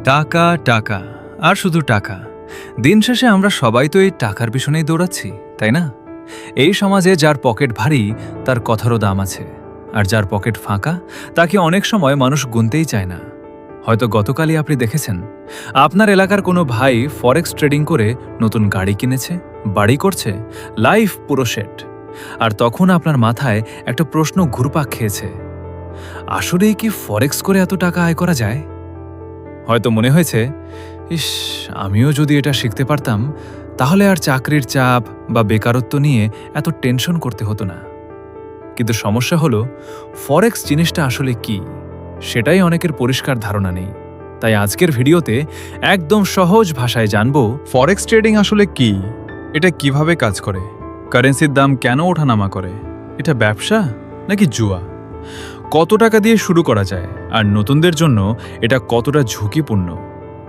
টাকা টাকা আর শুধু টাকা। দিন শেষে আমরা সবাই তো এই টাকার পিছনেই দৌড়াচ্ছি, তাই না? এই সমাজে যার পকেট ভারী তার কথারও দাম আছে, আর যার পকেট ফাঁকা তাকে অনেক সময় মানুষ গুনতেই চায় না। হয়তো গতকালই আপনি দেখেছেন আপনার এলাকার কোনো ভাই ফরেক্স ট্রেডিং করে নতুন গাড়ি কিনেছে, বাড়ি করছে, লাইফ পুরো সেট। আর তখন আপনার মাথায় একটা প্রশ্ন ঘুরপাক খেয়েছে, আসলেই কি ফরেক্স করে এত টাকা আয় করা যায়? হয়তো মনে হয়েছে, ইস, আমিও যদি এটা শিখতে পারতাম তাহলে আর চাকরির চাপ বা বেকারত্ব নিয়ে এত টেনশন করতে হতো না। কিন্তু সমস্যা হলো, ফরেক্স জিনিসটা আসলে কি সেটাই অনেকের পরিষ্কার ধারণা নেই। তাই আজকের ভিডিওতে একদম সহজ ভাষায় জানবো ফরেক্স ট্রেডিং আসলে কি, এটা কিভাবে কাজ করে, কারেন্সির দাম কেন ওঠানামা করে, এটা ব্যবসা নাকি জুয়া, কত টাকা দিয়ে শুরু করা যায়, আর নতুনদের জন্য এটা কতটা ঝুঁকিপূর্ণ।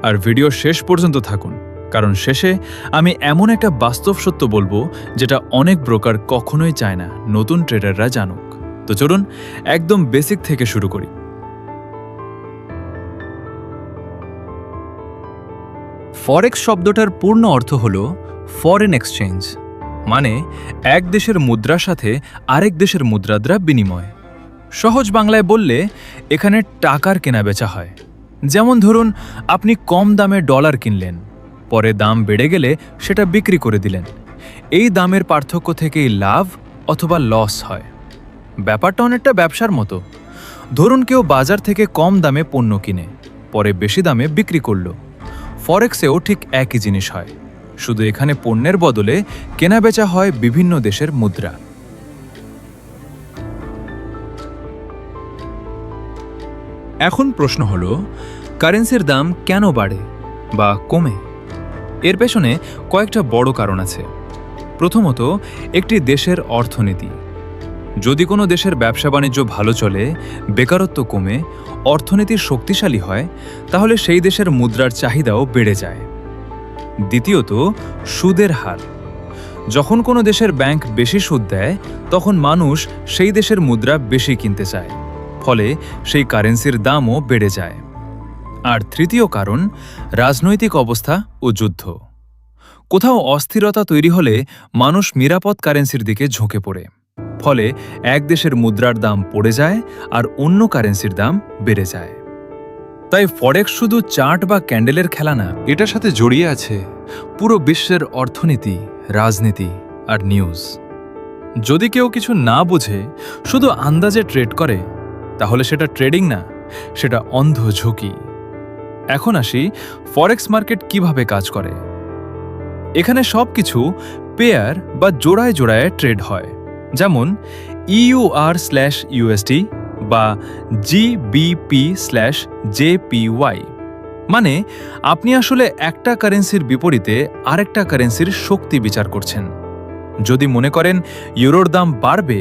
আর ভিডিও শেষ পর্যন্ত থাকুন, কারণ শেষে আমি এমন একটা বাস্তব সত্য বলবো যেটা অনেক ব্রোকার কখনোই চায় না নতুন ট্রেডাররা জানুক। তো চলুন একদম বেসিক থেকে শুরু করি। ফরেক্স শব্দটার পূর্ণ অর্থ হল ফরেন এক্সচেঞ্জ, মানে এক দেশের মুদ্রার সাথে আরেক দেশের মুদ্রার বিনিময়। সহজ বাংলায় বললে এখানে টাকার কেনাবেচা হয়। যেমন ধরুন, আপনি কম দামে ডলার কিনলেন, পরে দাম বেড়ে গেলে সেটা বিক্রি করে দিলেন। এই দামের পার্থক্য থেকেই লাভ অথবা লস হয়। ব্যাপারটা অনেকটা ব্যবসার মতো। ধরুন কেউ বাজার থেকে কম দামে পণ্য কিনে পরে বেশি দামে বিক্রি করল। ফরেক্সেও ঠিক একই জিনিস হয়, শুধু এখানে পণ্যের বদলে কেনাবেচা হয় বিভিন্ন দেশের মুদ্রা। এখন প্রশ্ন হলো, কারেন্সির দাম কেন বাড়ে বা কমে? এর পেছনে কয়েকটা বড় কারণ আছে। প্রথমত, একটি দেশের অর্থনীতি। যদি কোনো দেশের ব্যবসা বাণিজ্য ভালো চলে, বেকারত্ব কমে, অর্থনীতি শক্তিশালী হয়, তাহলে সেই দেশের মুদ্রার চাহিদাও বেড়ে যায়। দ্বিতীয়ত, সুদের হার। যখন কোনো দেশের ব্যাংক বেশি সুদ দেয়, তখন মানুষ সেই দেশের মুদ্রা বেশি কিনতে চায়, ফলে সেই কারেন্সির দামও বেড়ে যায়। আর তৃতীয় কারণ, রাজনৈতিক অবস্থা ও যুদ্ধ। কোথাও অস্থিরতা তৈরি হলে মানুষ নিরাপদ কারেন্সির দিকে ঝুঁকে পড়ে, ফলে এক দেশের মুদ্রার দাম পড়ে যায় আর অন্য কারেন্সির দাম বেড়ে যায়। তাই ফরেক্স শুধু চার্ট বা ক্যান্ডেলের খেলা না, এটার সাথে জড়িয়ে আছে পুরো বিশ্বের অর্থনীতি, রাজনীতি আর নিউজ। যদি কেউ কিছু না বুঝে শুধু আন্দাজে ট্রেড করে, তাহলে সেটা ট্রেডিং না, সেটা অন্ধ ঝুঁকি। এখন আসি ফরেক্স মার্কেট কিভাবে কাজ করে। এখানে সবকিছু পেয়ার বা জোড়ায় জোড়ায় ট্রেড হয়, যেমন EUR/USD বা GBP/JPY। মানে আপনি আসলে একটা কারেন্সির বিপরীতে আরেকটা কারেন্সির শক্তি বিচার করছেন। যদি মনে করেন ইউরোর দাম বাড়বে,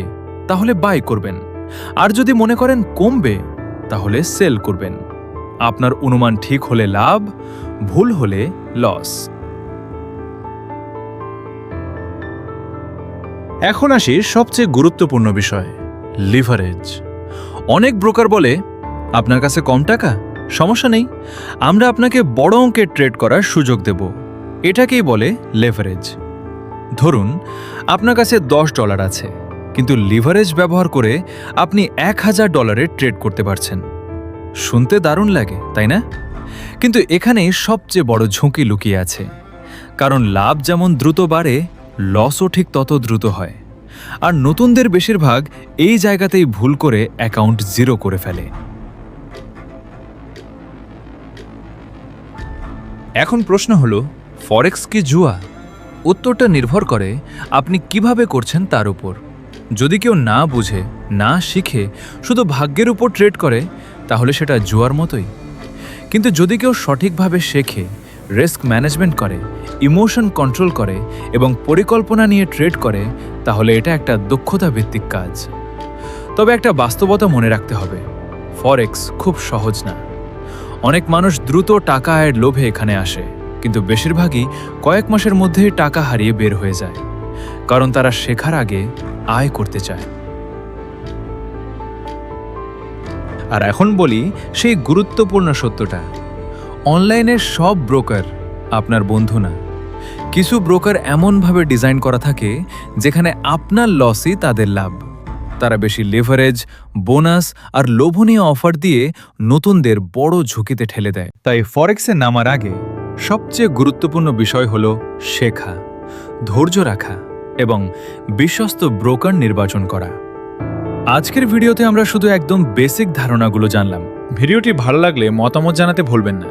তাহলে বাই করবেন, আর যদি মনে করেন কমবে, তাহলে সেল করবেন। আপনার অনুমান ঠিক হলে লাভ, ভুল হলে লস। এখন আসি সবচেয়ে গুরুত্বপূর্ণ বিষয়, লিভারেজ। অনেক ব্রোকার বলে, আপনার কাছে কম টাকা, সমস্যা নেই, আমরা আপনাকে বড় অঙ্কের ট্রেড করার সুযোগ দেব। এটাকেই বলে লেভারেজ। ধরুন আপনার কাছে $10 আছে, কিন্তু লিভারেজ ব্যবহার করে আপনি $1000 ট্রেড করতে পারছেন। শুনতে দারুণ লাগে, তাই না? কিন্তু এখানেই সবচেয়ে বড় ঝুঁকি লুকিয়ে আছে, কারণ লাভ যেমন দ্রুত বাড়ে, লসও ঠিক তত দ্রুত হয়। আর নতুনদের বেশিরভাগ এই জায়গাতেই ভুল করে অ্যাকাউন্ট জিরো করে ফেলে। এখন প্রশ্ন হলো, ফরেক্স কি জুয়া? উত্তরটা নির্ভর করে আপনি কিভাবে করছেন তার উপর। যদি কেউ না বুঝে, না শিখে শুধু ভাগ্যের উপর ট্রেড করে, তাহলে সেটা জুয়ার মতোই। কিন্তু যদি কেউ সঠিকভাবে শেখে, রিস্ক ম্যানেজমেন্ট করে, ইমোশন কন্ট্রোল করে এবং পরিকল্পনা নিয়ে ট্রেড করে, তাহলে এটা একটা দক্ষতা ভিত্তিক কাজ। তবে একটা বাস্তবতা মনে রাখতে হবে, ফরেক্স খুব সহজ না। অনেক মানুষ দ্রুত টাকা আয়ের লোভে এখানে আসে, কিন্তু বেশিরভাগই কয়েক মাসের মধ্যেই টাকা হারিয়ে বের হয়ে যায়, কারণ তারা শেখার আগে আয় করতে চায়। আর এখন বলি সেই গুরুত্বপূর্ণ সত্যটা, অনলাইনের সব ব্রোকার আপনার বন্ধু না। কিছু ব্রোকার এমনভাবে ডিজাইন করা থাকে যেখানে আপনার লসই তাদের লাভ। তারা বেশি লেভারেজ, বোনাস আর লোভনীয় অফার দিয়ে নতুনদের বড় ঝুঁকিতে ঠেলে দেয়। তাই ফরেক্সে নামার আগে সবচেয়ে গুরুত্বপূর্ণ বিষয় হল শেখা, ধৈর্য রাখা এবং বিশ্বস্ত ব্রোকার নির্বাচন করা। আজকের ভিডিওতে আমরা শুধু একদম বেসিক ধারণাগুলো জানলাম। ভিডিওটি ভালো লাগলে মতামত জানাতে ভুলবেন না।